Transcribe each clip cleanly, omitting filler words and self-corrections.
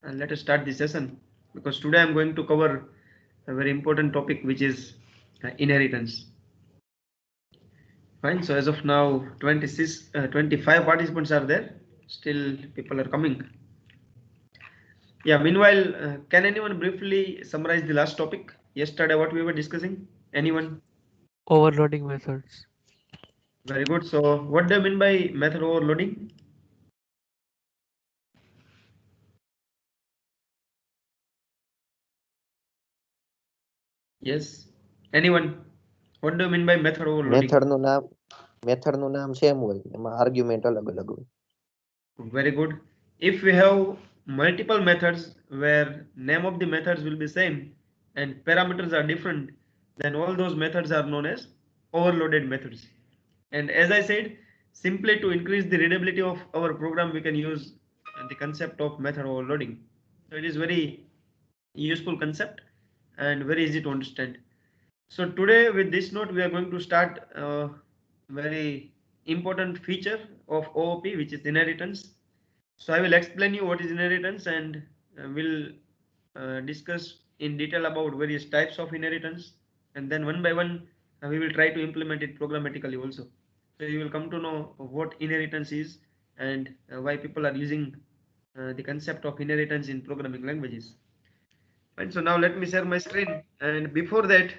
and let us start the session because today I'm going to cover a very important topic which is inheritance. Fine. So as of now, 26, 25 participants are there. Still, people are coming. Yeah. Meanwhile, can anyone briefly summarize the last topic yesterday? What we were discussing? Anyone? Overloading methods. Very good. So, what do you mean by method overloading? Yes. Anyone? What do you mean by method overloading? મેથડનું નામ મેથડનું નામ same હોય એમાં argument અલગ અલગ હોય. Very good. If we have multiple methods where name of the methods will be same and parameters are different, then all those methods are known as overloaded methods. And as I said, simply to increase the readability of our program, we can use the concept of method overloading. So it is very useful concept and very easy to understand. So today with this note, we are going to start a very important feature of OOP, which is inheritance. So I will explain you what is inheritance and we'll discuss in detail about various types of inheritance, and then one by one we will try to implement it programmatically also. So you will come to know what inheritance is and why people are using the concept of inheritance in programming languages. And so now let me share my screen, and before that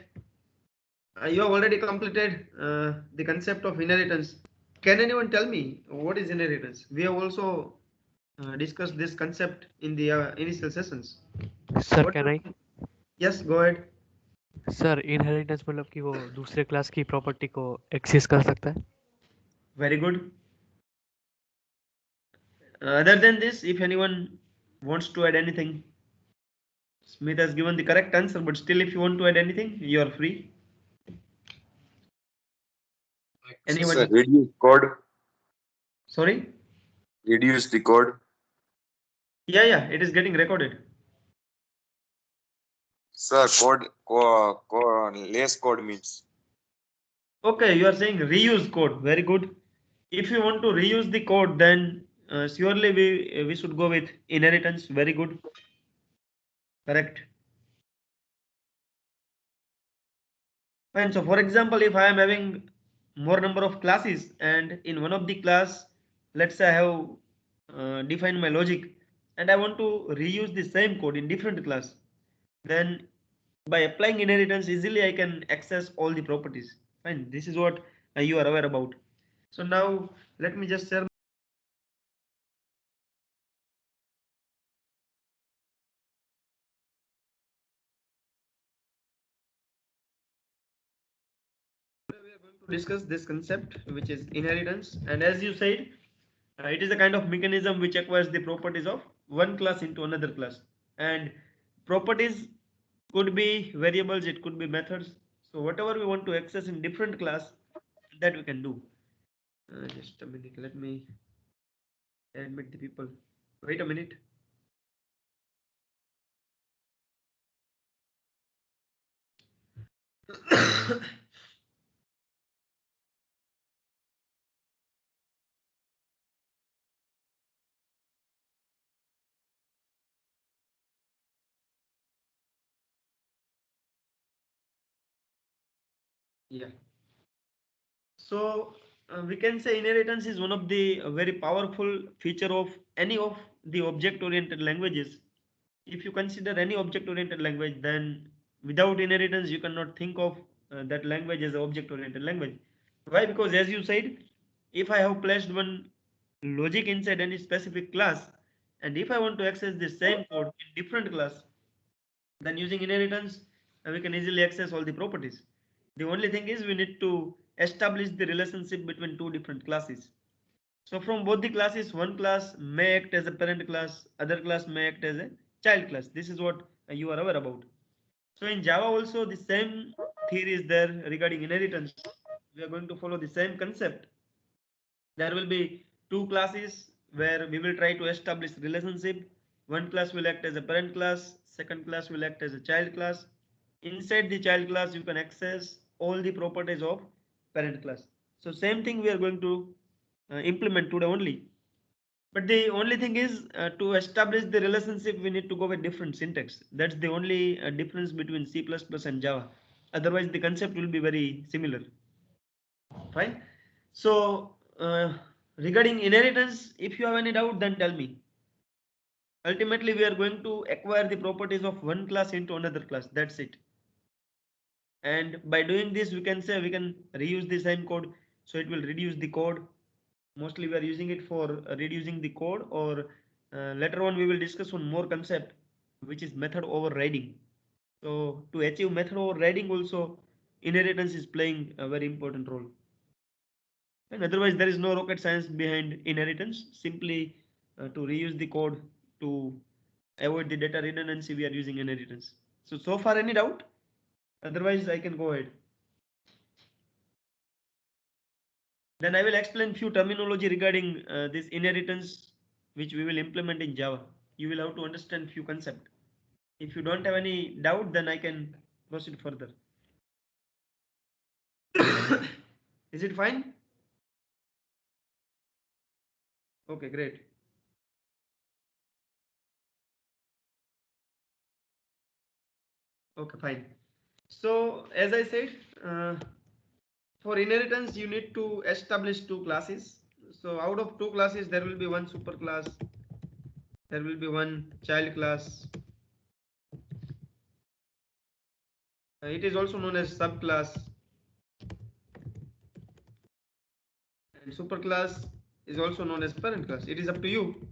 you have already completed the concept of inheritance. Can anyone tell me what is inheritance? We have also discussed this concept in the initial sessions. Sir What? Can I Yes, go ahead. Sir inheritance मतलब कि वो दूसरे class की property को access कर सकता है. Very good. Other than this, if anyone wants to add anything, Smith has given the correct answer, but still, if you want to add anything, you are free. Sir, Anyone? reduce code. Sorry? Reduce the code. Yeah, yeah, it is getting recorded. Sir, less code means. Okay, you are saying reuse code. Very good. If you want to reuse the code, then surely we should go with inheritance. Very good. Correct. And so, for example, if I am having more number of classes, and in one of the class, let's say I have defined my logic, and I want to reuse the same code in different class, then by applying inheritance easily I can access all the properties. Fine. This is what you are aware about. So now let me just share. We are going to discuss this concept which is inheritance, and as you said, it is a kind of mechanism which acquires the properties of one class into another class, and properties could be variables, it could be methods. So whatever we want to access in different class, that we can do. Just a minute, let me admit the people. Wait a minute. Yeah. So we can say inheritance is one of the very powerful feature of any of the object-oriented languages. If you consider any object-oriented language, then without inheritance, you cannot think of that language as an object-oriented language. Why? Because as you said, if I have placed one logic inside any specific class, and if I want to access the same code in different class, then using inheritance, we can easily access all the properties. The only thing is we need to establish the relationship between two different classes. So from both the classes, one class may act as a parent class, other class may act as a child class. This is what you are aware about. So in Java also the same theory is there regarding inheritance. We are going to follow the same concept. There will be two classes where we will try to establish relationship. One class will act as a parent class, second class will act as a child class. Inside the child class you can access all the properties of parent class. So same thing we are going to implement today only. But the only thing is to establish the relationship, we need to go with different syntax. That's the only difference between C++ and Java. Otherwise, the concept will be very similar. Fine. So regarding inheritance, if you have any doubt, then tell me. Ultimately, we are going to acquire the properties of one class into another class. That's it. And by doing this, we can say we can reuse the same code. So it will reduce the code. Mostly we are using it for reducing the code, or later on we will discuss one more concept, which is method overriding. So to achieve method overriding also, inheritance is playing a very important role. And otherwise there is no rocket science behind inheritance. Simply to reuse the code to avoid the data redundancy, we are using inheritance. So far any doubt? Otherwise I can go ahead. Then I will explain few terminology regarding this inheritance, which we will implement in Java. You will have to understand few concepts. If you don't have any doubt, then I can proceed further. Is it fine? Okay, great. Okay, fine. So as I said, for inheritance, you need to establish two classes. So out of two classes, there will be one superclass, there will be one child class. It is also known as subclass, and superclass is also known as parent class. It is up to you.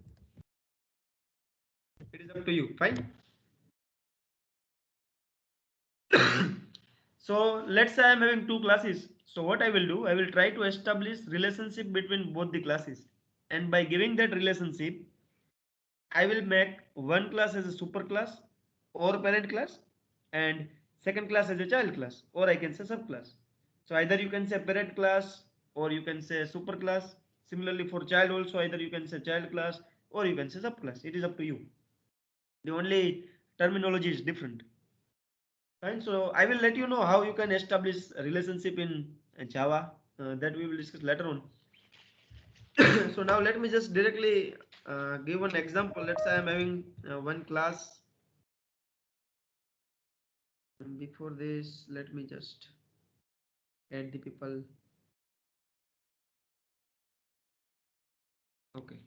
It is up to you. Fine. So let's say I'm having two classes. So what I will do, I will try to establish relationship between both the classes. And by giving that relationship, I will make one class as a superclass or parent class, and second class as a child class, or I can say subclass. So either you can say parent class or you can say superclass. Similarly for child also, either you can say child class or you can say subclass. It is up to you. The only terminology is different. Fine. So I will let you know how you can establish a relationship in Java. That we will discuss later on. So now let me just directly give an example. Let's say I'm having one class. And before this, let me just add the people. Okay.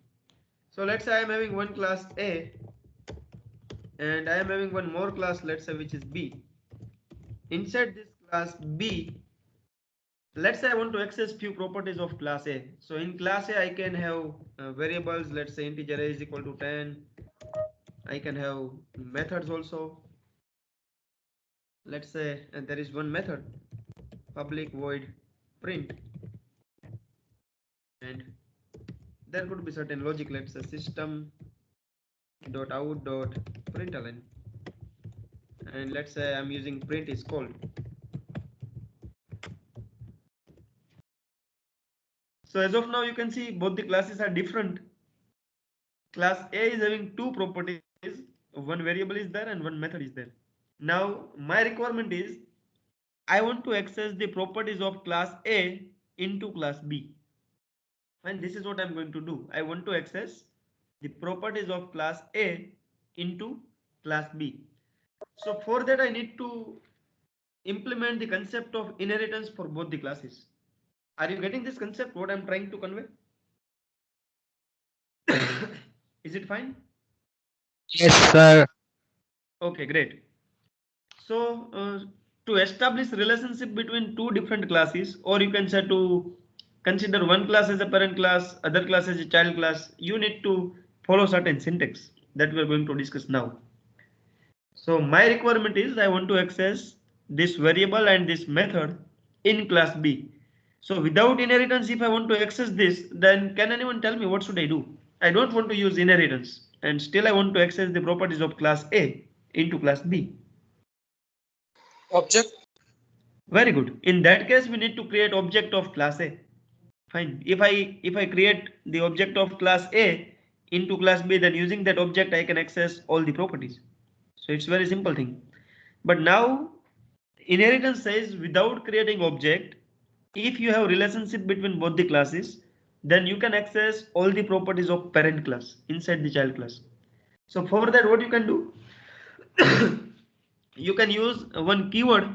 So let's say I'm having one class A, and I am having one more class, let's say, which is B. Inside this class B, let's say I want to access few properties of class A. So in class A, I can have variables. Let's say integer a is equal to 10. I can have methods also. Let's say, and there is one method, public void print, and there could be certain logic. Let's say system dot out dot println, and let's say I'm using print is called. So as of now, you can see both the classes are different. Class A is having two properties, one variable is there and one method is there. Now my requirement is I want to access the properties of class A into class B, and this is what I'm going to do. I want to access the properties of class A into class B. So for that I need to implement the concept of inheritance for both the classes. Are you getting this concept, what I'm trying to convey? Is it fine? Yes, sir. Okay, great. So to establish relationship between two different classes, or you can say to consider one class as a parent class, other class as a child class, you need to follow certain syntax that we are going to discuss now. So my requirement is I want to access this variable and this method in class B. So without inheritance, if I want to access this, then can anyone tell me what should I do? I don't want to use inheritance, and still I want to access the properties of class A into class B. Object. Very good. In that case, we need to create object of class A. Fine. If I create the object of class A into class B, then using that object I can access all the properties. So it's very simple thing. But now inheritance says without creating object, if you have relationship between both the classes, then you can access all the properties of parent class inside the child class. So for that, what you can do, you can use one keyword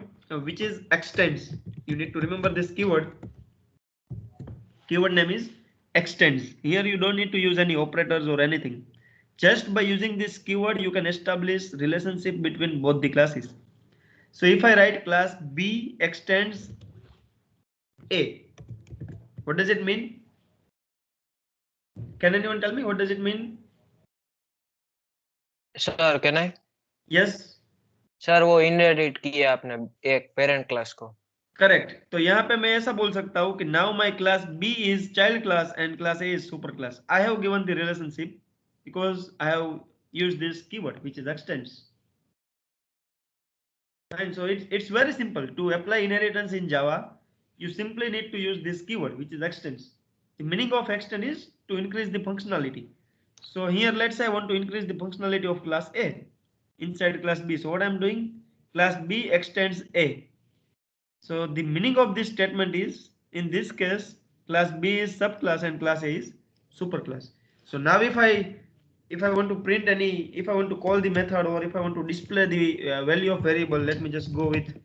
which is extends. You need to remember this keyword. Keyword name is extends. Here you don't need to use any operators or anything. Just by using this keyword, you can establish relationship between both the classes. So if I write class B extends A, what does it mean? Can anyone tell me what does it mean? Sir can I Yes, sir वो inherit किया आपने एक parent class को correct. तो यहाँ पे मैं ऐसा बोल सकता हूँ कि now my class B is child class and class A is super class. I have given the relationship because I have used this keyword which is extends. Fine. So it's very simple to apply inheritance in Java. You simply need to use this keyword which is extends. The meaning of extend is to increase the functionality. So here let's say I want to increase the functionality of class A inside class B. So what I'm doing, class B extends A. So the meaning of this statement is, in this case, class B is subclass and class A is superclass. So now if I want to print any, if I want to call the method, or if I want to display the value of variable, let me just go with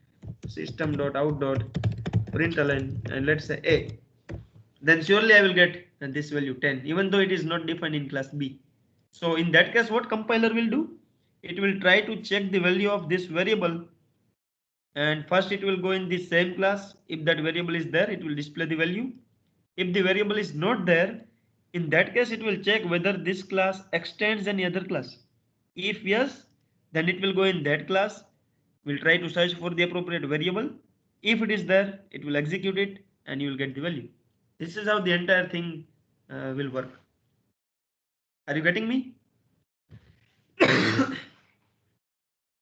system.out.println and let's say A. Then surely I will get this value 10, even though it is not defined in class B. So in that case, what compiler will do? It will try to check the value of this variable, and first it will go in the same class. If that variable is there, it will display the value. If the variable is not there, in that case it will check whether this class extends any other class. If yes, then it will go in that class, will try to search for the appropriate variable. If it is there, it will execute it and you will get the value. This is how the entire thing will work. Are you getting me?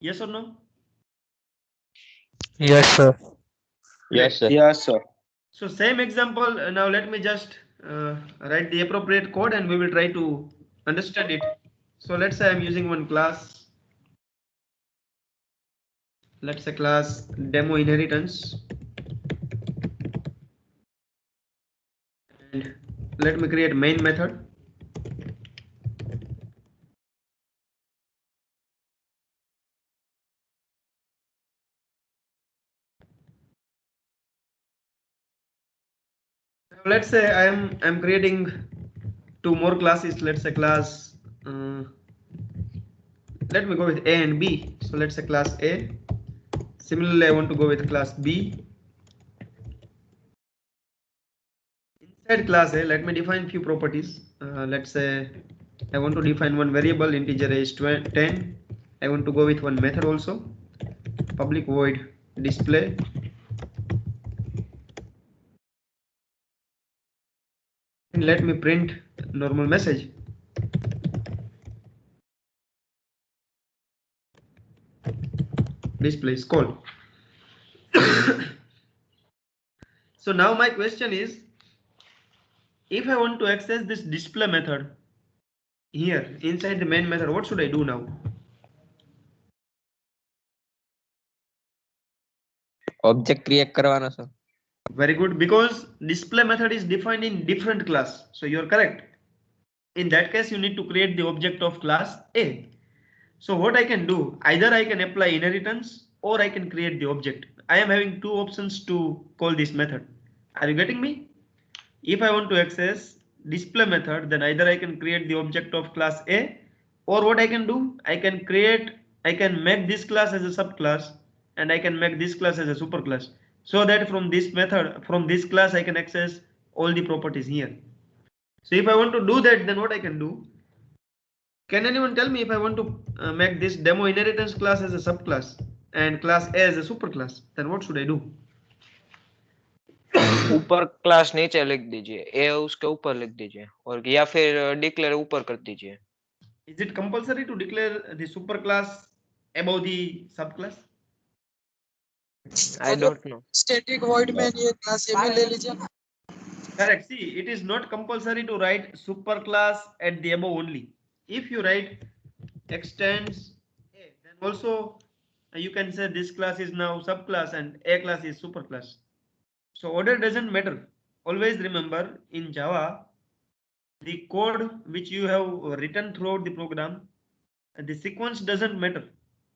Yes or no? Yes, sir. Yes, sir. Yes, sir. So same example. Now let me just write the appropriate code and we will try to understand it. So let's say I'm using one class. Let's say class demo inheritance. And let me create main method. Let's say I'm creating two more classes. Let's say class let me go with A and B. So let's say class A. Similarly, I want to go with class B. Inside class A, let me define few properties. Let's say I want to define one variable, integer is 10. I want to go with one method also, public void display. And let me print normal message. Display is called. So now my question is, if I want to access this display method here inside the main method, what should I do now? Object create करवाना sir. Very good, because display method is defined in different class. So you're correct. In that case, you need to create the object of class A. So what I can do, either I can apply inheritance or I can create the object. I am having two options to call this method. Are you getting me? If I want to access display method, then either I can create the object of class A, or what I can do, I can make this class as a subclass and I can make this class as a superclass, so that from this method, from this class, I can access all the properties here. So if I want to do that, then what I can do? Can anyone tell me if I want to make this demo inheritance class as a subclass and class A as a superclass, then what should I do? ऊपर class नीचे लिख दीजिए ए उसके ऊपर लिख दीजिए और या फिर डिक्लेयर ऊपर कर दीजिए Is it compulsory to declare the superclass above the subclass? I don't know static void में ये क्लास ए में ले लीजिए ना. Correct. See, it is not compulsory to write superclass at the above only. If you write extends A, then also you can say this class is now subclass and A class is superclass. So order doesn't matter. Always remember, in Java, the code which you have written throughout the program, the sequence doesn't matter.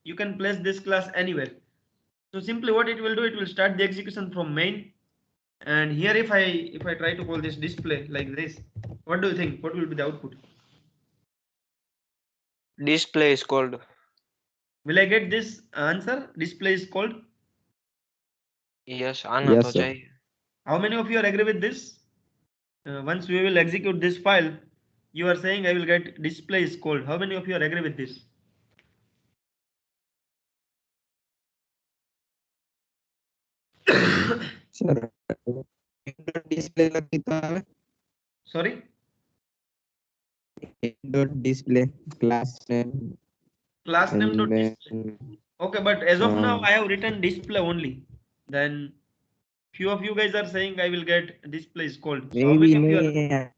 You can place this class anywhere. So simply what it will do, it will start the execution from main. And here if I try to call this display like this, what do you think? What will be the output? Display is called. Will I get this answer? Display is called. Yes, आना Yes, तो sir. चाहिए. How many of you are agree with this? Once we will execute this file, you are saying I will get display is called. How many of you are agree with this? Sir, display लगता है. Sorry. Dot display class name. Class name dot And display. Okay, but as of now I have written display only. Then few of you guys are saying I will get display is called. So how maybe many of you are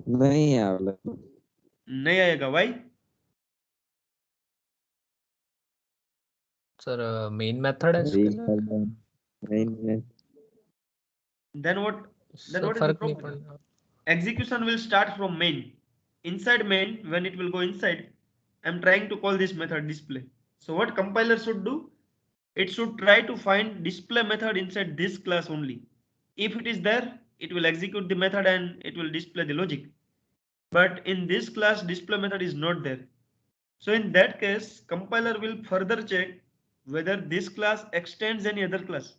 नहीं आवेला. नहीं आएगा? Why? Sir main method है इसके लिए. Main. Then what? Then sir what is the फर्क नहीं problem? पड़ना. Execution will start from main. Inside main, when it will go inside, I'm trying to call this method display. So what compiler should do? It should try to find display method inside this class only. If it is there, it will execute the method and it will display the logic. But in this class, display method is not there. So in that case, compiler will further check whether this class extends any other class.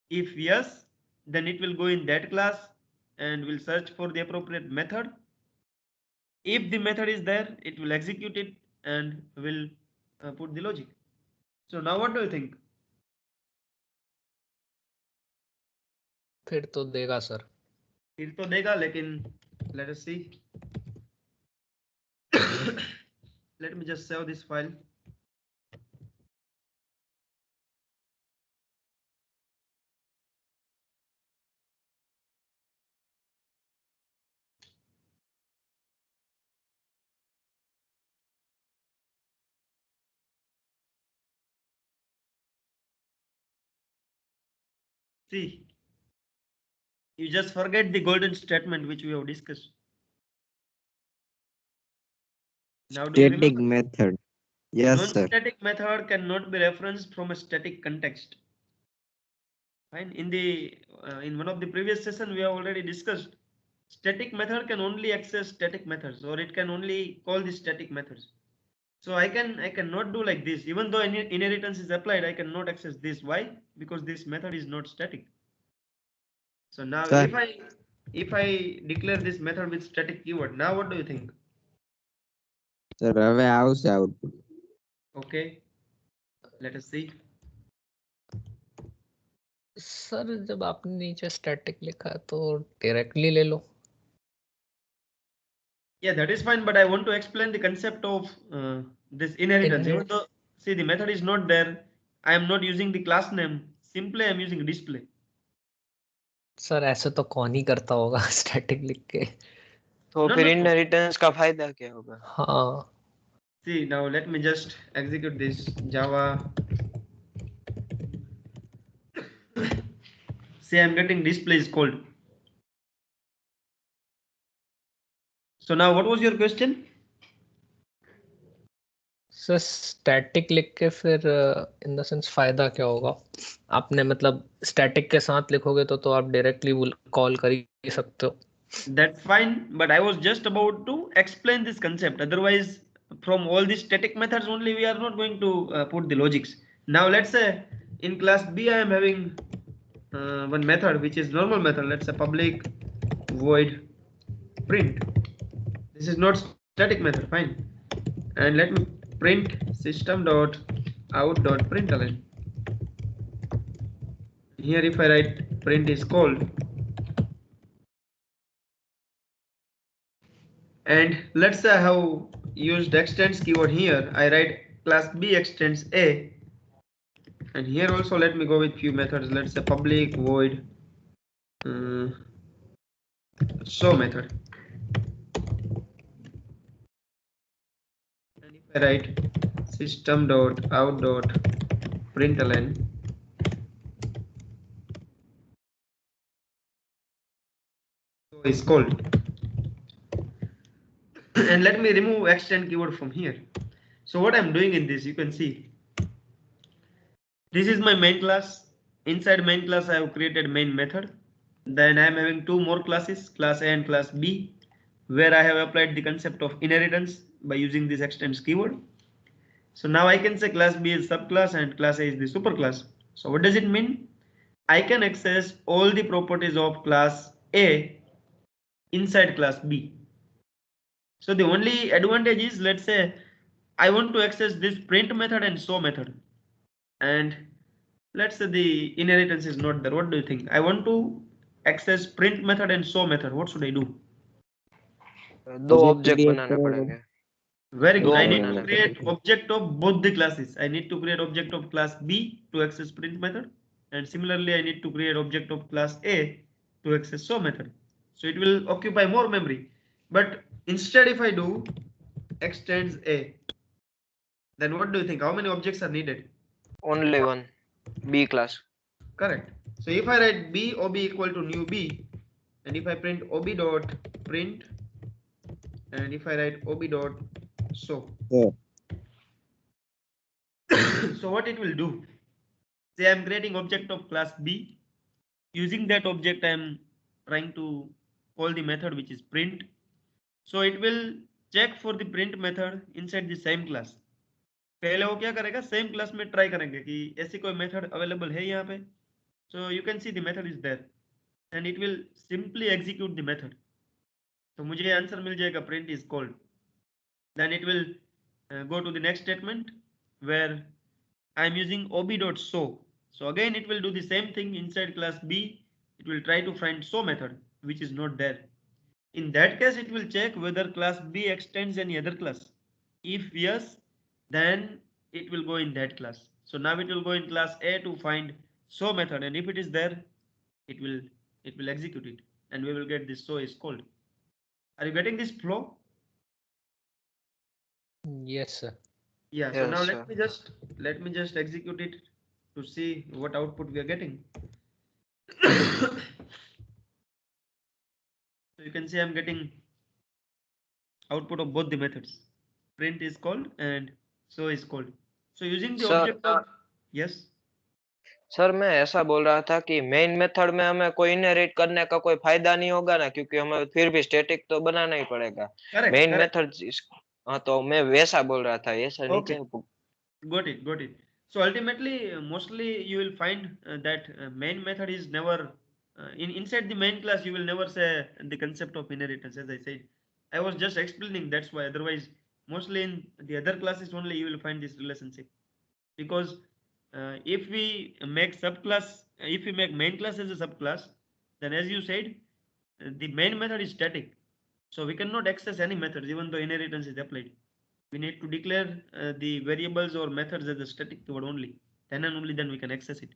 If yes, then it will go in that class and will search for the appropriate method. If the method is there, it will execute it and will put the logic. So now what do you think? फिर तो देगा sir. फिर तो देगा, लेकिन let us see. Let me just save this file. See, you just forget the golden statement which we have discussed. Now do you Static remember? method. Yes, sir. Non-static method cannot be referenced from a static context. Fine. In one of the previous session we have already discussed. Static method can only access static methods, or it can only call the static methods. So I cannot do like this. Even though inheritance is applied, I cannot access this. Why? Because this method is not static. So now Sir. if I declare this method with static keyword, now what do you think? Sir, હવે આવશે output. Okay, let us see. Sir जब आपने नीचे static लिखा है तो directly ले लो. Yeah, that is fine, but I want to explain the concept of this inheritance. Even though, see, the method is not there, I am not using the class name. Simply, I am using display. Sir ऐसे तो कौन ही करता होगा static लिख के. तो No, फिर no. Inheritance का फायदा क्या होगा? हाँ. See, now let me just execute this Java. See, I am getting display is called. So now, what was your question? Sir static लिख के फिर इन द सेंस फायदा क्या होगा? आपने मतलब स्टैटिक के साथ लिखोगे तो आप डायरेक्टली कॉल कर ही सकते हो. That's fine, but I was just about to explain this concept. Otherwise, from all these static methods only, we are not going to put the logics. Now, let's say in class B, I am having one method which is normal method. Let's say public void print. This is not static method, fine. And let me print system dot out dot println. Here, if I write print is called. And let's say I have used extends keyword here. I write class B extends A. And here also let me go with few methods. Let's say public void show method. And if I write system dot out dot println, so is called. And let me remove extend keyword from here. So what I'm doing in this, you can see, this is my main class. Inside main class, I have created main method. Then I am having two more classes, class A and class B, where I have applied the concept of inheritance by using this extends keyword. So now I can say class B is subclass and class A is the superclass. So what does it mean? I can access all the properties of class A inside class B. So the only advantage is, let's say I want to access this print method and show method, and let's say the inheritance is not there. What do you think? I want to access print method and show method. What should I do? दो मुझे object create बनाने करेगा। पड़ेंगे। Very good. दो I need बनाने to create पड़ेंगे। object of both the classes. I need to create object of class B to access print method, and similarly I need to create object of class A to access show method. So it will occupy more memory. But instead, if I do extends A, then what do you think? How many objects are needed? Only one, B class. Correct. So if I write B ob equal to new B, and if I print ob dot print, and if I write ob dot show, so what it will do? Say I'm creating object of class B. Using that object, I'm trying to call the method which is print. So it will check for the print method inside the same class. पहले वो क्या करेगा, same class में try करेंगे कि ऐसी कोई method available है यहाँ पे. So you can see the method is there, and it will simply execute the method. तो मुझे आंसर मिल जाएगा print is called. Then it will go to the next statement where I am using ob.show. So again it will do the same thing inside class B. It will try to find show method which is not there. In that case, it will check whether class B extends any other class. If yes, then it will go in that class. So now it will go in class A to find show method, and if it is there, it will execute it, and we will get this show is called. Are you getting this flow? Yes, sir. Yeah. So now Yes, let me just execute it to see what output we are getting. So you can see I'm getting output of both the methods. Print is called and show is called. So using the Sir, object of, yes. Sir मैं ऐसा बोल रहा था कि main method में हमें कोई inherit करने का कोई फायदा नहीं होगा ना, क्योंकि हमें फिर भी स्टैटिक तो बनाना ही पड़ेगा। Correct. Main Correct. मेथड, हाँ तो मैं वैसा बोल रहा था, ऐसा नहीं Okay. क्या? Got it. Got it. So ultimately, mostly you will find that main method is never inside the main class. You will never say the concept of inheritance. As I said, I was just explaining. That's why. Otherwise, mostly in the other classes only you will find this relationship. Because if we make subclass, if we make main class as a subclass, then as you said, the main method is static. So we cannot access any methods even though inheritance is applied. We need to declare the variables or methods as a static keyword only. Then and only then we can access it.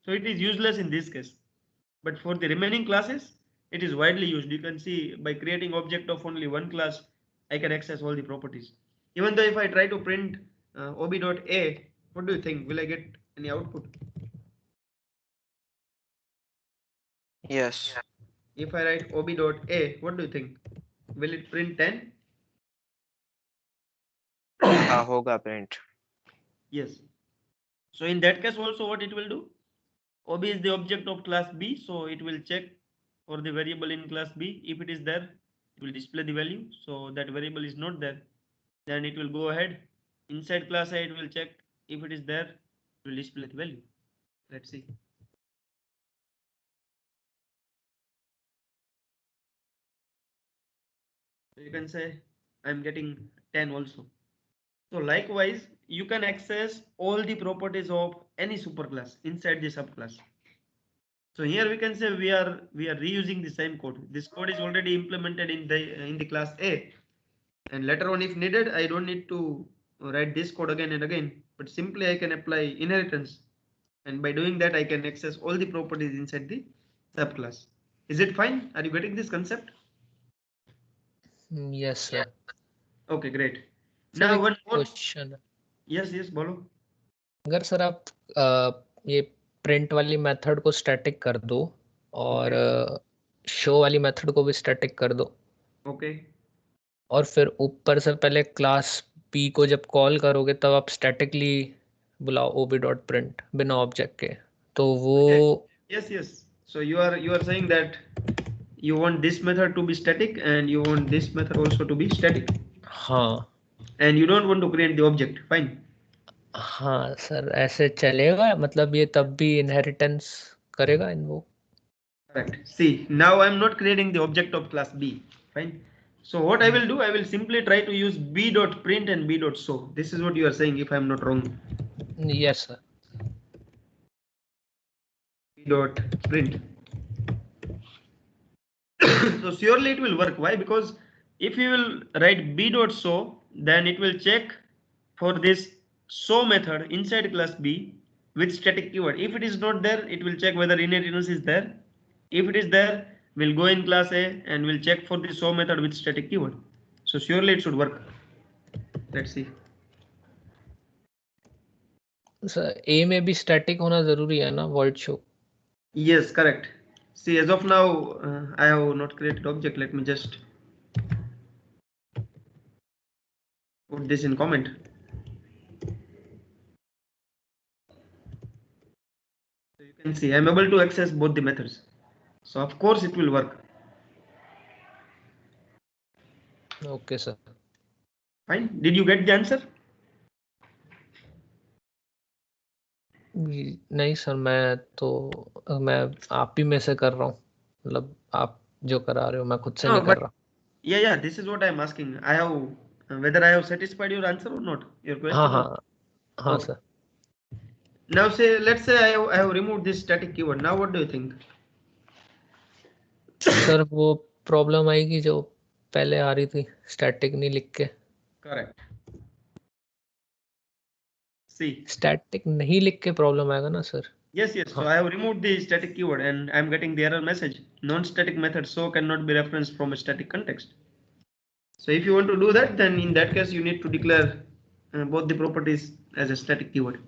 So it is useless in this case. But for the remaining classes, it is widely used. You can see by creating object of only one class, I can access all the properties. Even though if I try to print ob.a, what do you think? Will I get any output? Yes. If I write ob.a, what do you think? Will it print 10? हाँ होगा print. Yes. So in that case also what it will do? ob is the object of class B, so it will check for the variable in class B. If it is there, it will display the value. So that variable is not there, then it will go ahead. Inside class A, it will check. If it is there, it will display the value. Let's see. So you can say I'm getting 10 also. So likewise, you can access all the properties of any superclass inside the subclass. So here we can say we are reusing the same code. This code is already implemented in the class A, and later on if needed, I don't need to write this code again and again, but simply I can apply inheritance, and by doing that I can access all the properties inside the subclass. Is it fine? Are you getting this concept? Yes, sir. Okay, great. Sir, Now एक one more. Question है। Yes, बोलो. अगर sir आप ये print वाली method को static कर दो और शो वाली मेथड को भी स्टैटिक कर दो, Okay. और फिर ऊपर से पहले क्लास p को जब कॉल करोगे तब आप स्टैटिकली बुलाओ ob.print बिना ऑब्जेक्ट के, तो वो Yes, yes. So you are saying that you want this method to be static and you want this method also to be static, हाँ and you don't want to create the object. Fine. हाँ sir, ऐसे चलेगा, मतलब ये तब भी inheritance करेगा इन वो। Correct. See, now I'm not creating the object of class B. Fine. So what I will do, I will simply try to use b.print and b.show. This is what you are saying, if I'm not wrong. Yes sir. b.print. So surely it will work. Why? Because if you will write b.show, then it will check for this show method inside class B with static keyword. If it is not there, it will check whether inheritance is there. If it is there, we'll go in class A and we'll check for the show method with static keyword. So surely it should work. Let's see. Sir A में भी static होना जरूरी है ना, void show? Yes, correct. See, as of now, I have not created object. Let me just put this in comment. So you can see I'm able to access both the methods. So of course it will work. Okay sir. Fine. Did you get the answer? नहीं sir, मैं आप ही में से कर रहा हूँ, मतलब आप जो करा रहे हो मैं खुद से No, नहीं कर but रहा। yeah, this is what I'm asking. I have whether I have satisfied your answer or not, your question. हाँ हाँ हाँ Okay. Sir. Now let's say I have removed this static keyword. Now what do you think? Sir वो problem आएगी जो पहले आ रही थी, static नहीं लिख के। Correct. See. स्टैटिक नहीं लिख के प्रॉब्लम आएगा ना sir? Yes. So I have removed the static keyword and I'm getting the error message. Non-static method so cannot be referenced from a static context. So if you want to do that, then in that case you need to declare both the properties as a static keyword.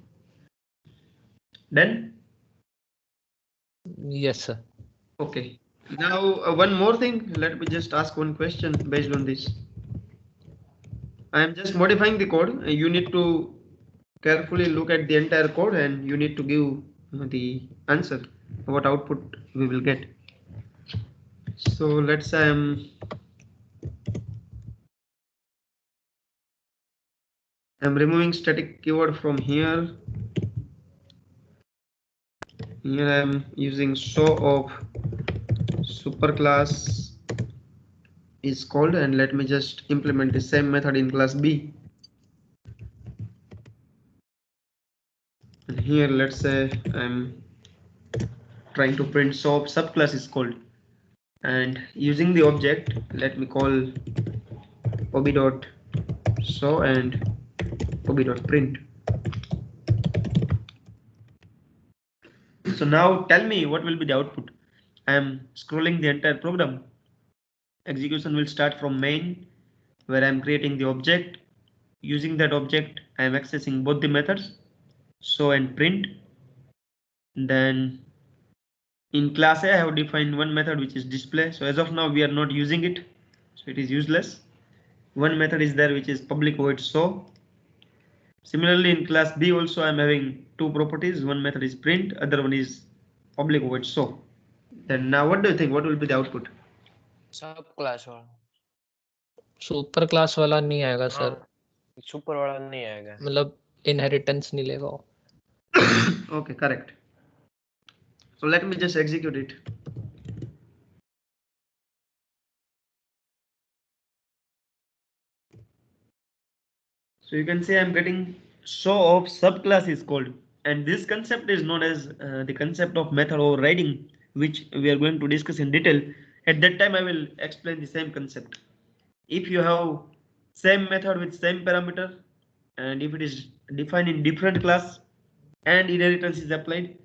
Done? Yes sir. Okay. Now one more thing. Let me just ask one question based on this. I am just modifying the code. You need to carefully look at the entire code and you need to give the answer, what output we will get. So let's say I'm removing static keyword from here. Here I'm using show of superclass is called, and let me just implement the same method in class B. And here let's say I'm trying to print show of subclass is called, and using the object let me call ob.show and ob.print. So now tell me what will be the output. I am scrolling the entire program. Execution will start from main, where I am creating the object. Using that object, I am accessing both the methods, show and print. Then in class A, I have defined one method which is display. So as of now, we are not using it, so it is useless. One method is there which is public void show. Similarly, in class B also I am having two properties. One method is print, other one is public void show. Then now what do you think? What will be the output? सब class वाला, super class वाला नहीं आएगा sir, super वाला नहीं आएगा, मतलब inheritance नहीं लेगा वो। Okay, correct. So let me just execute it. So you can see I'm getting show of subclass is called, and this concept is known as the concept of method overriding, which we are going to discuss in detail. At that time I will explain the same concept. If you have same method with same parameter, and if it is defined in different class and inheritance is applied,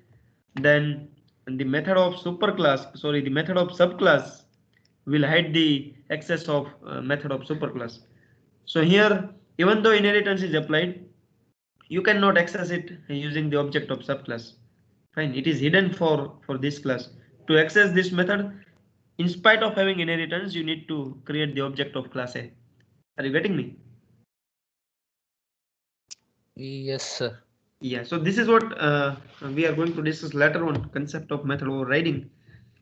then the method of the method of subclass will hide the access of method of superclass. So here, even though inheritance is applied, you cannot access it using the object of subclass. Fine, it is hidden for this class. To access this method, in spite of having inheritance, you need to create the object of class A. Are you getting me? Yes, sir. Yeah, so this is what we are going to discuss later on, concept of method overriding.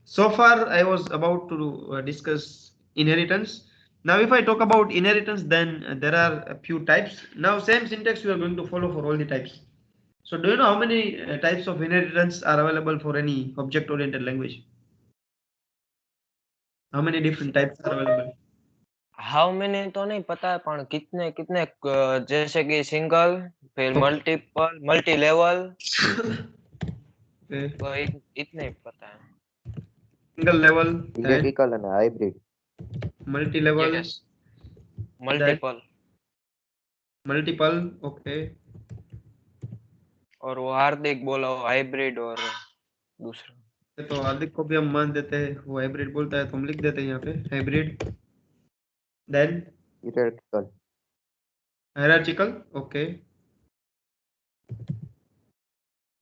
So far, I was about to discuss inheritance. Now, if I talk about inheritance, then there are a few types. Now, same syntax we are going to follow for all the types. So, do you know how many types of inheritance are available for any object-oriented language? How many different types are available? How many तो नहीं पता है पर कितने कितने जैसे कि single फिर मल्टीपल मल्टी लेवल Okay. तो इतने ही पता है. Single level, theoretical and hybrid. multi-level, Yes. Multiple multiple. Okay. और वो हार्दिक बोला वो हाइब्रिड और दूसरा. तो हार्दिक को भी हम मान देते हैं, वो हाइब्रिड बोलता है तो हम लिख देते हैं यहाँ पे hybrid. Then Hierarchical. hierarchical. Okay.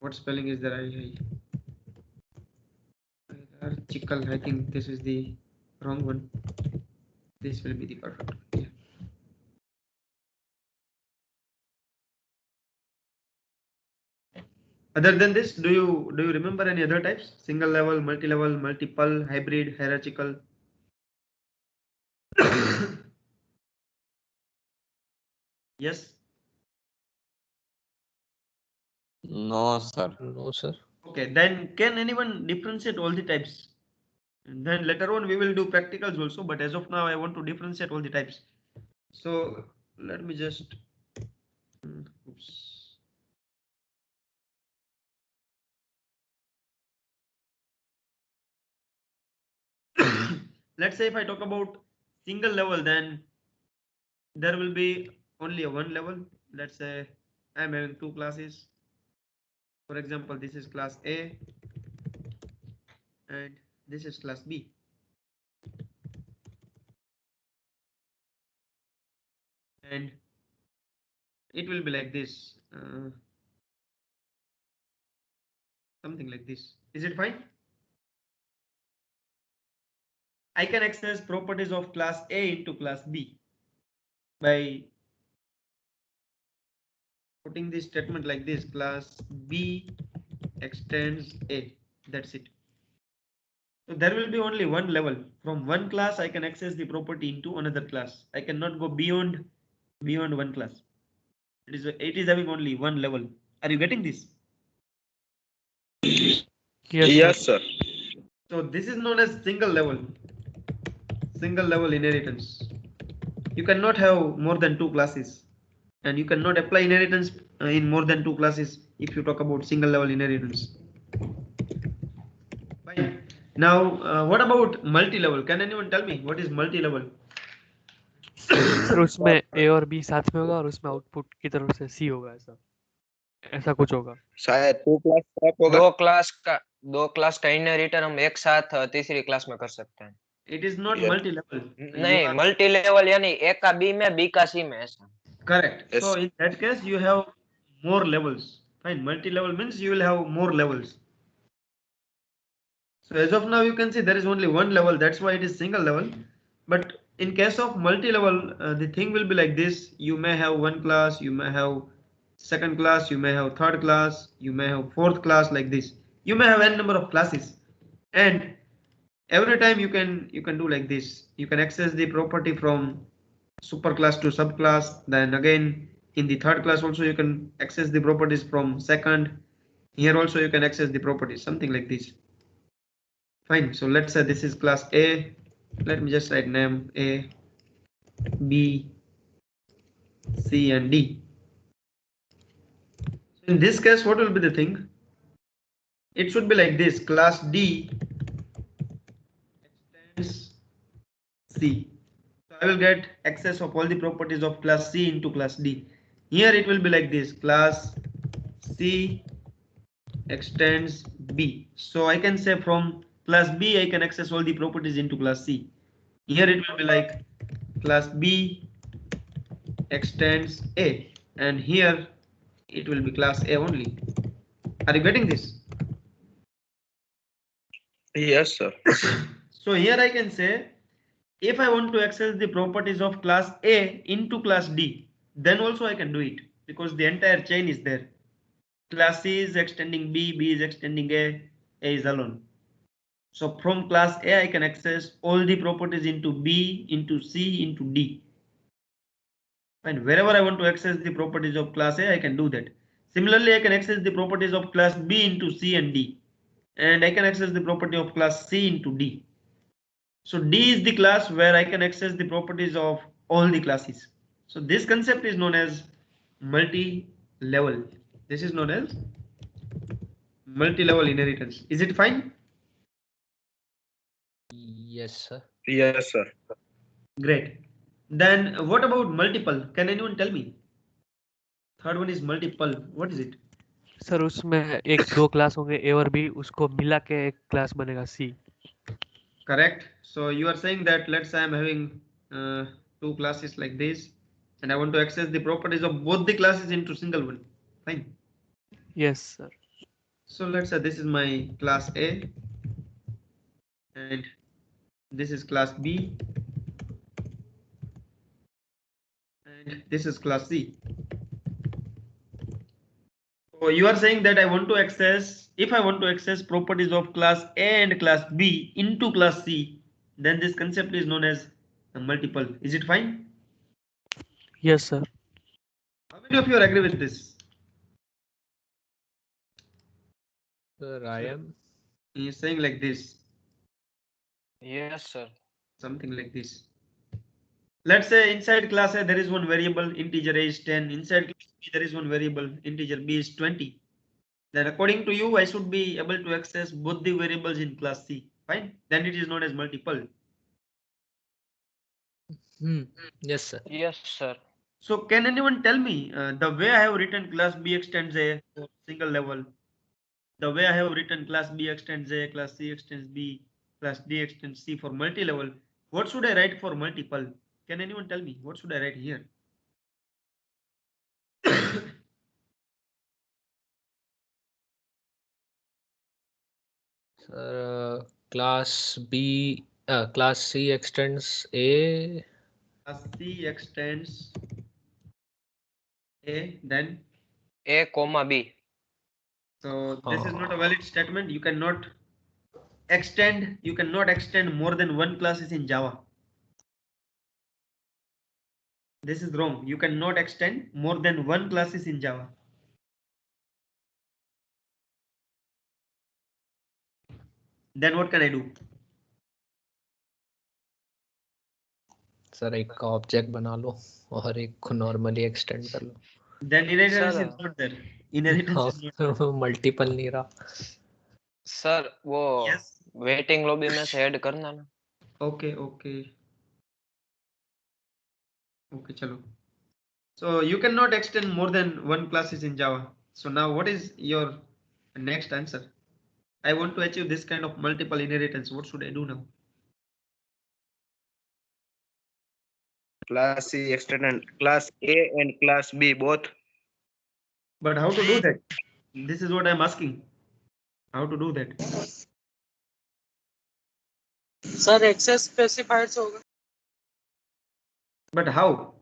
What spelling is there? Hierarchical. I think this is the wrong one. This will be the perfect one. Yeah. Other than this, do you remember any other types? Single level, multi-level, multiple, hybrid, hierarchical. Yes. No, sir. No, sir. Okay. Then can anyone differentiate all the types? And then later on we will do practicals also. But as of now, I want to differentiate all the types. So let me just. Oops. Let's say if I talk about single level, then there will be only a one level. Let's say I'm having two classes. For example, this is class A and this is class B. And it will be like this, something like this. Is it fine? I can access properties of class A into class B by putting this statement like this: class B extends A. That's it. So there will be only one level. From one class, I can access the property into another class. I cannot go beyond one class. It is having only one level. Are you getting this? Yes, sir. sir. So this is known as single level inheritance. You cannot have more than two classes, and you cannot apply inheritance in more than two classes if you talk about single level inheritance. Fine. Now, what about multi-level? Can anyone tell me what is multi-level? Sir उसमें A और B साथ में होगा और उसमें output की तरफ से C होगा, ऐसा कुछ होगा. शायद 2 क्लास आप होगा. दो क्लास का इनहेरिटर हम एक साथ तीसरी क्लास में कर सकते हैं. It is not Yeah. multi-level. नहीं मल्टी लेवल यानी एक का बी में बी का सी में ऐसा. Correct. Yes. So in that case, you have more levels. Fine. Multi-level means you will have more levels. So as of now, you can see there is only one level. That's why it is single level. But in case of multi-level, the thing will be like this. You may have one class, you may have second class, you may have third class, you may have fourth class, like this. You may have n number of classes, and every time you can do like this. You can access the property from superclass to subclass. Then again in the third class also you can access the properties from second. Here also you can access the properties, something like this. Fine. So let's say this is class A. Let me just write name A, B, C and D. So in this case, what will be the thing? It should be like this: class D extends C. So I will get access of all the properties of class C into class D. Here it will be like this: class C extends B. So I can say from class B I can access all the properties into class C. Here it will be like class B extends A, and here it will be class A only. Are you getting this? Yes, sir. So here I can say if I want to access the properties of class A into class D, then also I can do it because the entire chain is there. Class C is extending B, B is extending A is alone. So from class A, I can access all the properties into B, into C, into D. And wherever I want to access the properties of class A, I can do that. Similarly, I can access the properties of class B into C and D. And I can access the property of class C into D. So D is the class where I can access the properties of all the classes. So this concept is known as multi-level. This is known as multi-level inheritance. Is it fine? Yes, sir. Yes, sir. Great. Then what about multiple? Can anyone tell me? Third one is multiple. What is it? Sir उसमें एक दो class होंगे ए और B, उसको मिला के एक class बनेगा सी. Correct. So you are saying that let's say I'm having two classes like this, and I want to access the properties of both the classes into single one. Fine. Yes sir. So let's say this is my class A, and this is class B, and this is class C. So you are saying that I want to access, if I want to access properties of class A and class B into class C, then this concept is known as a multiple. Is it fine? Yes sir. How many of you agree with this? Sir, I am. He is saying like this, Yes, sir. something like this. Let's say inside class A there is one variable, integer A is 10. Inside class B there is one variable, integer B is 20. Then according to you, I should be able to access both the variables in class C. Fine. Then it is known as multiple. Yes, sir. Yes, sir. So can anyone tell me the way I have written class B extends A for single level, the way I have written class B extends A, class C extends B, class D extends C for multi-level, what should I write for multiple? Can anyone tell me what should I write here? Sir, class B, class C extends A. Class C extends A, then A, comma B. so this is not a valid statement. You cannot extend more than one classes in Java. This is wrong. You cannot extend more than one classes in Java. Then what can I do? Sir एक का object बना लो और एक को normally extend कर लो. Then inheritance Sir, is not there. Inheritance is not there. Multiple नहीं रहा. Sir वो Yes. वेटिंग लॉबी में से ऐड करना ना. Okay, chalo. So you cannot extend more than one classes in Java. So now what is your next answer? I want to achieve this kind of multiple inheritance. What should I do now? Class C extended class A and class B both. But how to do that? This is what I'm asking. How to do that? Sir access specified से होगा. But how?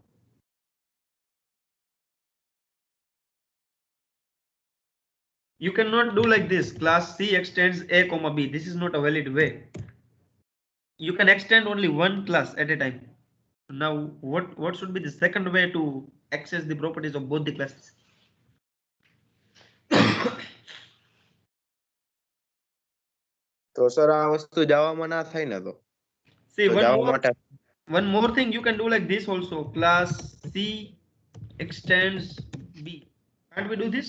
You cannot do like this. Class C extends A, comma B. This is not a valid way. You can extend only one class at a time. Now, what should be the second way to access the properties of both the classes? તો sir આ વસ્તુ જાવામાં ના થાય ને તો. See, તો જાવા માટે one more thing you can do like this also. Class C extends B. Can't we do this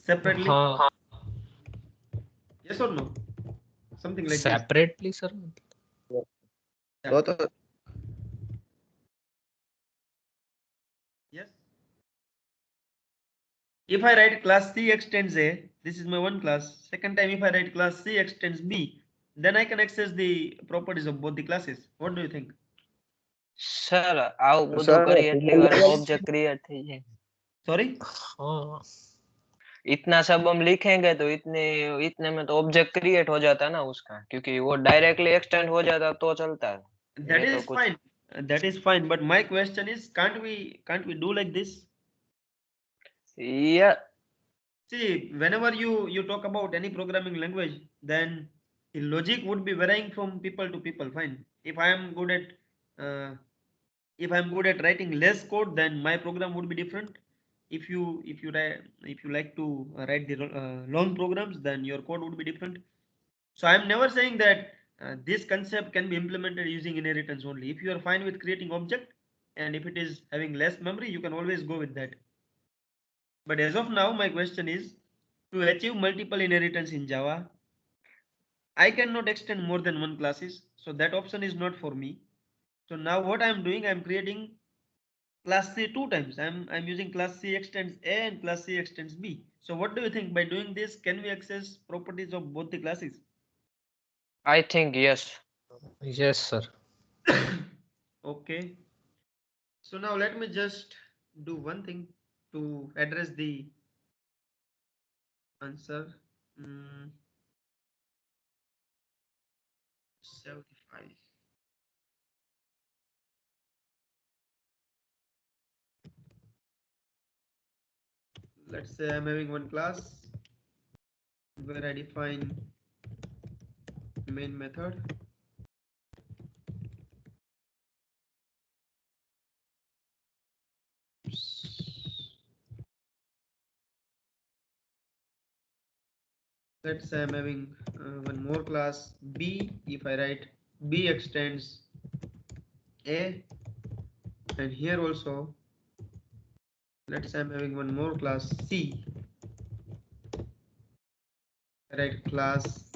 separately? हाँ. Yes or no? Something like separately sir. તો yes. If I write class C extends A, this is my one class. Second time, if I write class C extends B, then I can access the properties of both the classes. What do you think? Sir આવું બધું Sir, કરી એટલી વાર object create થઈ જાય. Sorry? हाँ. इतना सब हम लिखेंगे तो इतने में तो ऑब्जेक्ट क्रिएट हो जाता है ना उसका, क्योंकि वो डायरेक्टली एक्सटेंड हो जाता तो चलता है। That ये तो is कुछ fine. That is fine. But my question is, can't we do like this? या See, whenever you talk about any programming language, then the logic would be varying from people to people. Fine. If I am good at uh, if I'm good at writing less code, then my program would be different. If you like to write the long programs, then your code would be different. So I'm never saying that this concept can be implemented using inheritance only. If you are fine with creating object, and if it is having less memory, you can always go with that. But as of now, my question is, to achieve multiple inheritance in Java, I cannot extend more than one classes. So that option is not for me. So now what I'm doing, I'm creating class C two times. I'm using class C extends A and class C extends B. So what do you think? By doing this, can we access properties of both the classes? I think yes. Yes, sir. Okay. So now let me just do one thing to address the answer. 75. Let's say I'm having one class where I define main method. Let's say I'm having one more class B. If I write B extends A, and here also let's say I'm having one more class C. I write class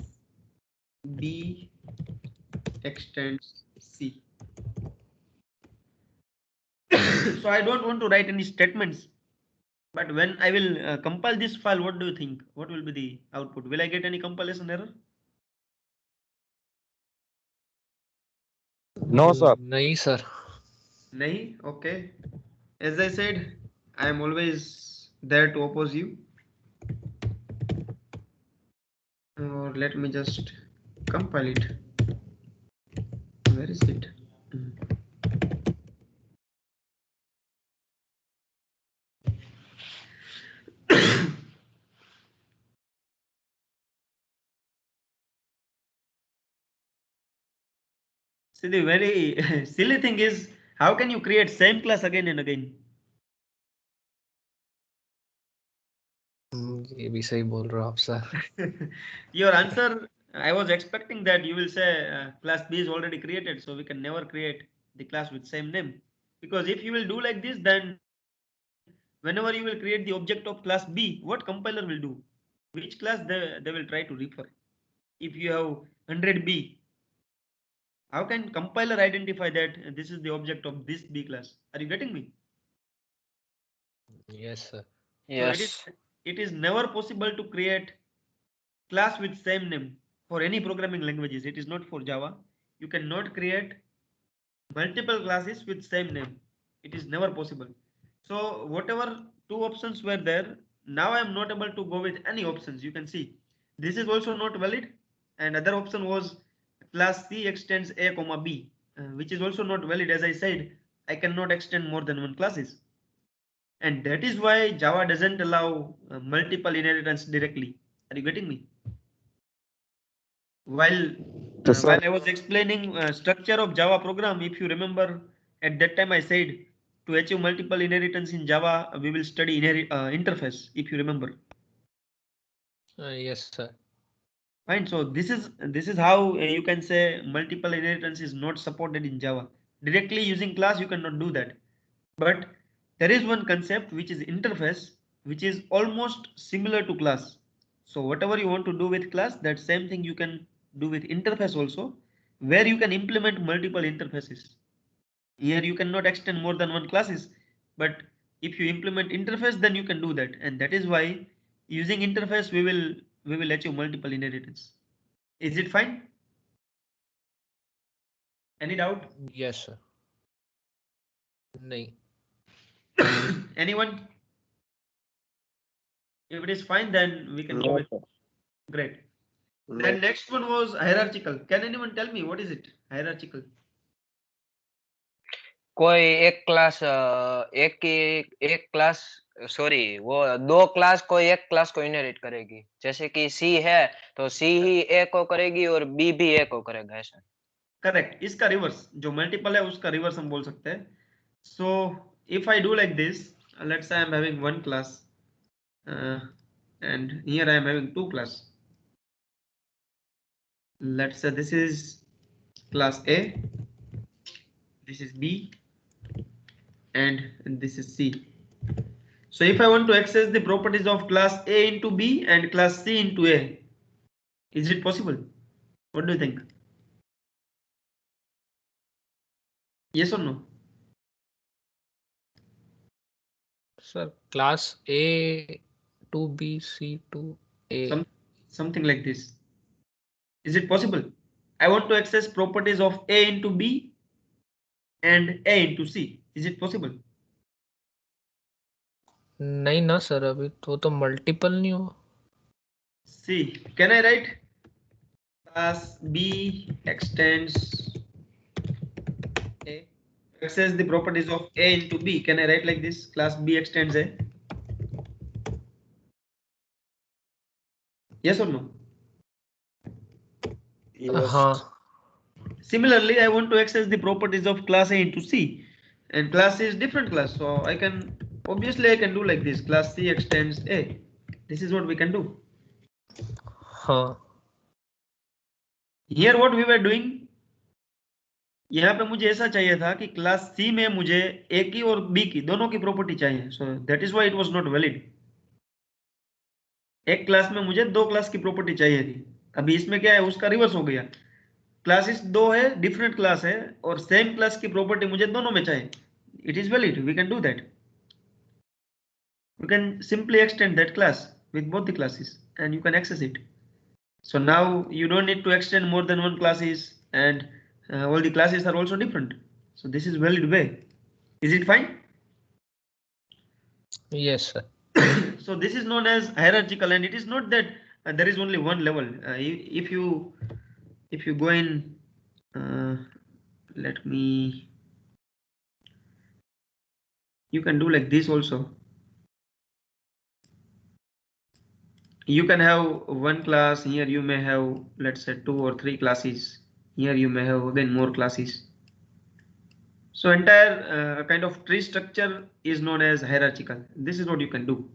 B extends C. So I don't want to write any statements, but when I will compile this file, what do you think? What will be the output? Will I get any compilation error? No, sir. नहीं sir. Nahi? Okay. As I said, I am always there to oppose you. Or let me just compile it. Where is it? See, the very silly thing is, how can you create same class again and again? ये भी सही बोल रहे हो आप sir. Your answer, I was expecting that you will say class B is already created, so we can never create the class with same name. Because if you will do like this, then whenever you will create the object of class B, what compiler will do? Which class they will try to refer? If you have 100B, how can compiler identify that this is the object of this B class? Are you getting me? Yes sir. So yes. it is never possible to create class with same name for any programming languages. It is not for Java. You cannot create multiple classes with same name. It is never possible. So whatever two options were there, now I am not able to go with any options. You can see this is also not valid, and other option was class C extends A comma B, which is also not valid. As I said, I cannot extend more than one classes, and that is why Java doesn't allow multiple inheritance directly. Are you getting me? While Yes, sir. while I was explaining structure of Java program, if you remember, at that time I said to achieve multiple inheritance in Java, we will study interface. If you remember, Yes sir. fine. So this is how you can say multiple inheritance is not supported in Java. Directly using class, you cannot do that. But there is one concept which is interface, which is almost similar to class. So whatever you want to do with class, that same thing you can do with interface also, where you can implement multiple interfaces. Here you cannot extend more than one classes, but if you implement interface, then you can do that, and that is why using interface we will achieve multiple inheritance. Is it fine? Any doubt? Yes sir. नहीं. Anyone? If it is fine, then we can go No, with sir. great. No. Then next one was hierarchical. Can anyone tell me what is it? Hierarchical. कोई एक class एक class sorry वो दो class कोई एक class को inherit करेगी, जैसे कि सी है तो सी ही ए को करेगी और बी भी ए को करेगा, ऐसा। करेक्ट, इसका रिवर्स जो मल्टीपल है उसका रिवर्स हम बोल सकते हैं. So if I do like this, let's say I am having one class and here I am having two class. Let's say this is class A, this is B, and this is C. So if I want to access the properties of class A into B and class C into A, is it possible? What do you think? Yes or no? Sir class A to B C to A Something like this. Is it possible? I want to access properties of A into B and A into C. Is it possible? नहीं ना sir, अभी तो multiple नहीं हो. See, can I write class B extends A? Access the properties of A into B. Can I write like this? Class B extends A. Yes or no? Yes. हाँ. Similarly, I want to access the properties of class A into C, and class C is different class, so I can obviously do like this. Class C extends A. This is what we can do. हाँ. Here what we were doing, यहाँ पे मुझे ऐसा चाहिए था कि class C में मुझे A की और B की दोनों की प्रॉपर्टी चाहिए, so that is why it was not valid. एक क्लास में मुझे दो क्लास की प्रॉपर्टी चाहिए थी. अभी इसमें क्या है, उसका रिवर्स हो गया. क्लासेस दो है, डिफरेंट क्लास है, और सेम क्लास की प्रॉपर्टी मुझे दोनों में चाहिए. It is valid. We can do that. You can simply extend that class with both the classes and you can access it. So now you don't need to extend more than one classes, and all the classes are also different. So this is valid way. Is it fine? Yes sir. So this is known as hierarchical, and it is not that there is only one level. If you go in, let me, you can do like this also. You can have one class here, you may have, let's say, 2 or 3 classes. Here you may have again more classes. So entire kind of tree structure is known as hierarchical. This is what you can do.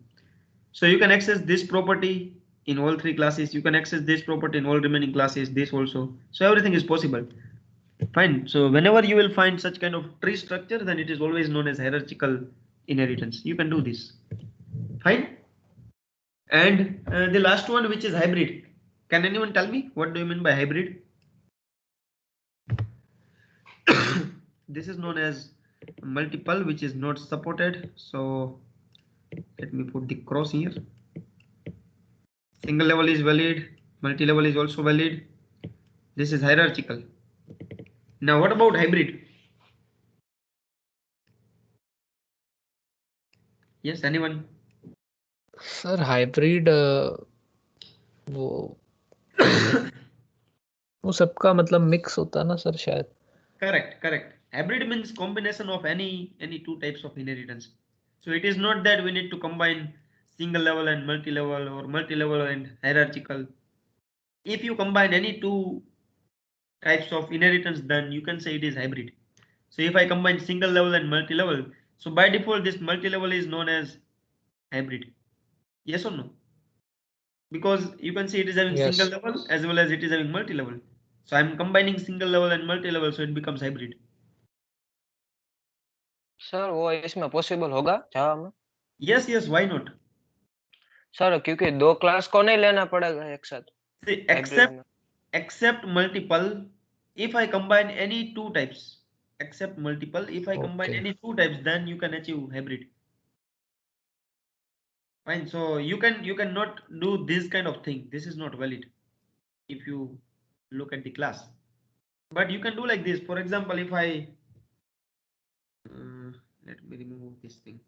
So you can access this property in all 3 classes. You can access this property in all remaining classes, this also. So everything is possible. Fine. So whenever you will find such kind of tree structure, then it is always known as hierarchical inheritance. You can do this. Fine. And the last one, which is hybrid. Can anyone tell me what do you mean by hybrid? This is known as multiple, which is not supported. So let me put the cross here. Single level is valid, multi-level is also valid. This is hierarchical. Now what about hybrid? Yes, anyone? Sir hybrid वो सबका मतलब mix होता है ना sir शायद. Correct. Hybrid means combination of any two types of inheritance. So it is not that we need to combine single level and multi-level or multi-level and hierarchical. If you combine any two types of inheritance, then you can say it is hybrid. So if I combine single level and multi-level, so by default this multi-level is known as hybrid. Yes or no? Because you can see it is having Yes. single level as well as it is having multi-level. So I'm combining single level and multi-level, so it becomes hybrid. Sir वो इसमें possible होगा जावा में? Yes, why not? Sir क्योंकि दो class को नहीं लेना पड़ेगा एक साथ. See, Hybrid में. except multiple, if I combine any two types, except multiple, if I combine Okay. any two types, then you can achieve hybrid. Fine. So you cannot do this kind of thing. This is not valid if you look at the class. But you can do like this. For example, if I let me remove this thing.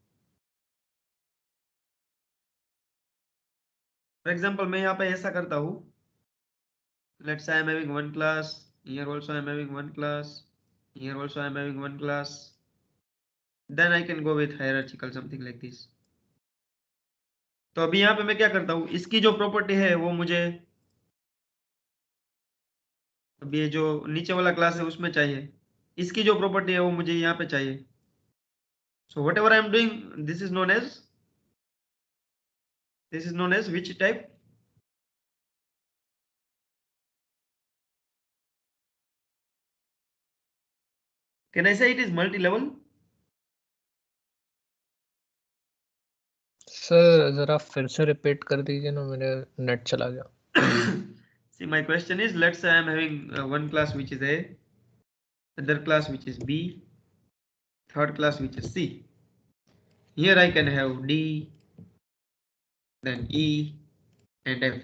For example मैं यहाँ पे ऐसा करता हूँ, let's I am having one class, here also I am having one class, here also I am having one class, then I can go with hierarchical something like this. तो अभी यहाँ पे मैं क्या करता हूँ, इसकी जो प्रॉपर्टी है वो मुझे अभी ये जो नीचे वाला क्लास है उसमें चाहिए, इसकी जो प्रॉपर्टी है वो मुझे यहाँ पे चाहिए। So whatever I am doing, this is known as which type? Can I say it is multi level? Sir जरा फिर से रिपीट कर दीजिए ना, मेरे नेट चला गया। See, my question is, let's say I am having one class which is A, other class which is B, third class which is C. Here I can have D, then E and F.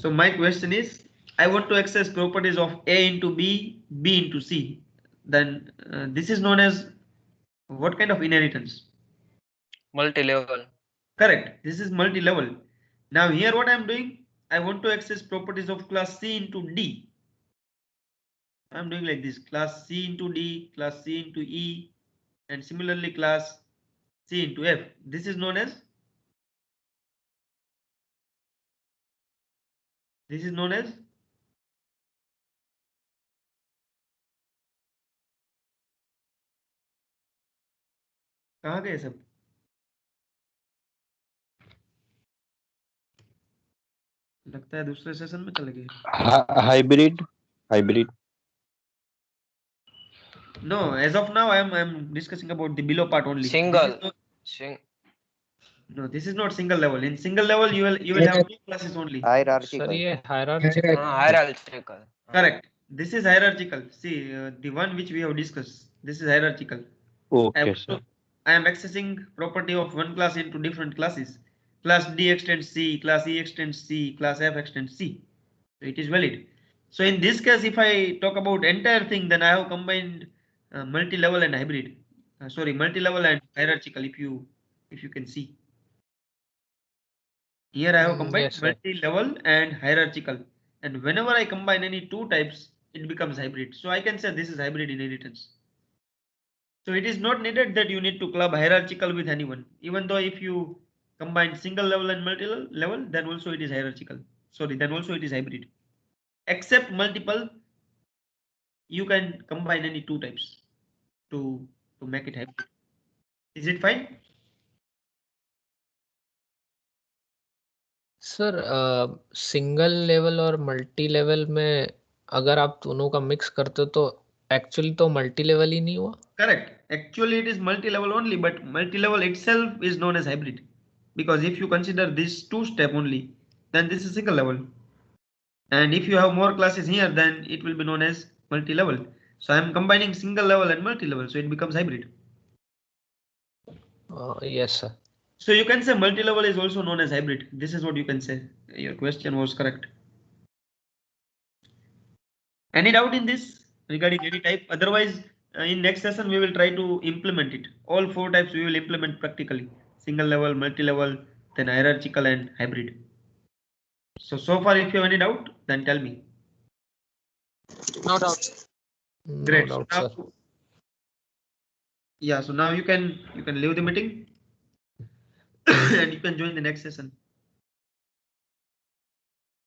So my question is, I want to access properties of A into B, B into C. Then this is known as what kind of inheritance? multi-level. Correct. This is multi-level. Now here what I am doing, I want to access properties of class C into D. I am doing like this, class C into D, class C into E, and similarly class C into F. This is known as कहाँ गए सब? लगता है दूसरे session में चले गए। Hybrid No, as of now I am discussing about the below part only. Single. No, this is not single level. In single level you will have two classes only. Sir hierarchical ये hierarchical hierarchical. Correct. This is hierarchical. See, the one which we have discussed, this is hierarchical. Okay sir I am accessing property of one class into different classes. Class D extends C, class E extends C, class F extends C. So it is valid. So in this case, if I talk about entire thing, then I have combined multi-level and hybrid. Multi-level and hierarchical. If you can see here, I have combined yes, sir. multi-level and hierarchical. And whenever I combine any two types, it becomes hybrid. So I can say this is hybrid inheritance. So it is not needed that you need to club hierarchical with anyone. Even though if you combine single level and multi-level, then also it is hierarchical. Then also it is hybrid. Except multiple, you can combine any two types to make it hybrid. Is it fine? Sir single level और multi level में अगर आप दोनों का mix करते हो तो actually तो मल्टी लेवल ही नहीं हुआ। Correct. Actually, it is multi-level only, but multi-level itself is known as hybrid. Because if you consider this two-step only, then this is single level. And if you have more classes here, then it will be known as multi-level. So I am combining single level and multi-level, so it becomes hybrid. Yes, sir. So you can say multi-level is also known as hybrid. This is what you can say. Your question was correct. Any doubt in this regarding any type? Otherwise, in next session we will try to implement it. All four types we will implement practically: single level, multi-level, then hierarchical and hybrid. So far, if you have any doubt, then tell me. No doubt. Great. No doubt, So now, sir. yeah. So now you can leave the meeting and you can join the next session.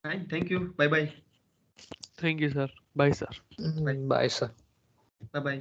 Fine. Thank you. Bye bye. Thank you, sir. Bye, sir. Bye, sir. Bye bye.